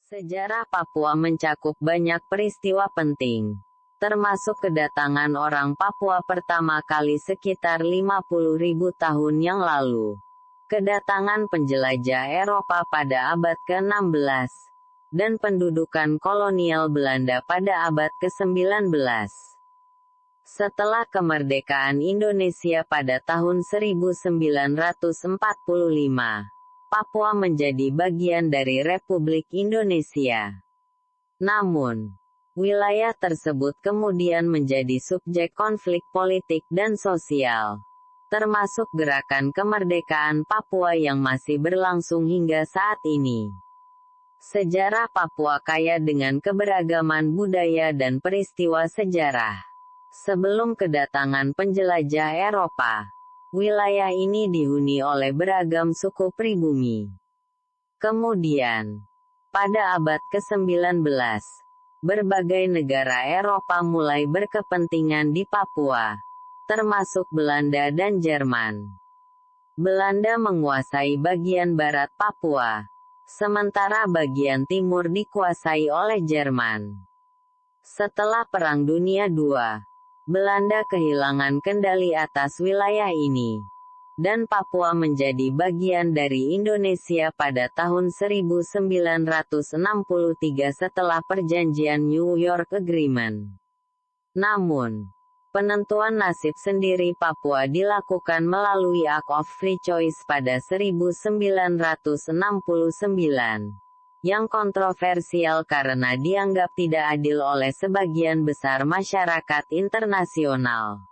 Sejarah Papua mencakup banyak peristiwa penting, termasuk kedatangan orang Papua pertama kali sekitar 50.000 tahun yang lalu, kedatangan penjelajah Eropa pada abad ke-16, dan pendudukan kolonial Belanda pada abad ke-19. Setelah kemerdekaan Indonesia pada tahun 1945, Papua menjadi bagian dari Republik Indonesia. Namun, wilayah tersebut kemudian menjadi subjek konflik politik dan sosial, termasuk gerakan kemerdekaan Papua yang masih berlangsung hingga saat ini. Sejarah Papua kaya dengan keberagaman budaya dan peristiwa sejarah. Sebelum kedatangan penjelajah Eropa, wilayah ini dihuni oleh beragam suku pribumi. Kemudian, pada abad ke-19, berbagai negara Eropa mulai berkepentingan di Papua, termasuk Belanda dan Jerman. Belanda menguasai bagian barat Papua, sementara bagian timur dikuasai oleh Jerman. Setelah Perang Dunia II, Belanda kehilangan kendali atas wilayah ini, dan Papua menjadi bagian dari Indonesia pada tahun 1963 setelah Perjanjian New York Agreement. Namun, penentuan nasib sendiri Papua dilakukan melalui Act of Free Choice pada 1969, yang kontroversial karena dianggap tidak adil oleh sebagian besar masyarakat internasional.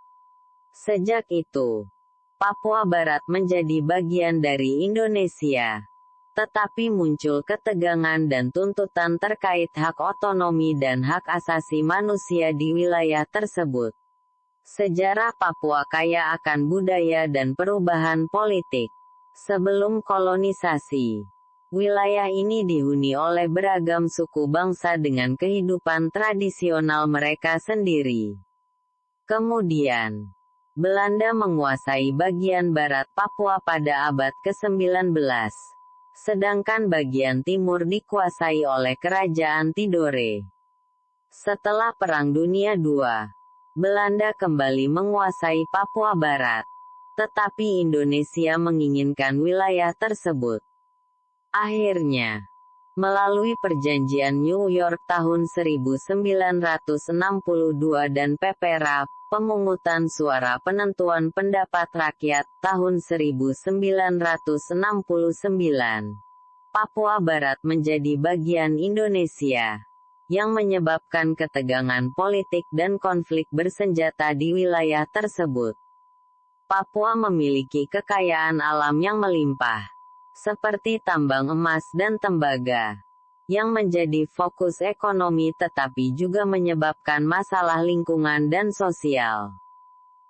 Sejak itu, Papua Barat menjadi bagian dari Indonesia, tetapi muncul ketegangan dan tuntutan terkait hak otonomi dan hak asasi manusia di wilayah tersebut. Sejarah Papua kaya akan budaya dan perubahan politik. Sebelum kolonisasi, wilayah ini dihuni oleh beragam suku bangsa dengan kehidupan tradisional mereka sendiri. Kemudian, Belanda menguasai bagian barat Papua pada abad ke-19, sedangkan bagian timur dikuasai oleh Kerajaan Tidore. Setelah Perang Dunia II, Belanda kembali menguasai Papua Barat, tetapi Indonesia menginginkan wilayah tersebut. Akhirnya, melalui Perjanjian New York tahun 1962 dan PPRA, pemungutan suara penentuan pendapat rakyat, tahun 1969, Papua Barat menjadi bagian Indonesia, yang menyebabkan ketegangan politik dan konflik bersenjata di wilayah tersebut. Papua memiliki kekayaan alam yang melimpah, seperti tambang emas dan tembaga, yang menjadi fokus ekonomi tetapi juga menyebabkan masalah lingkungan dan sosial.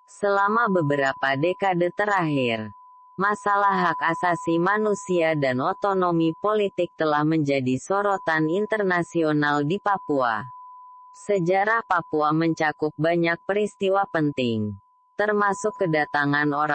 Selama beberapa dekade terakhir, masalah hak asasi manusia dan otonomi politik telah menjadi sorotan internasional di Papua. Sejarah Papua mencakup banyak peristiwa penting, termasuk kedatangan orang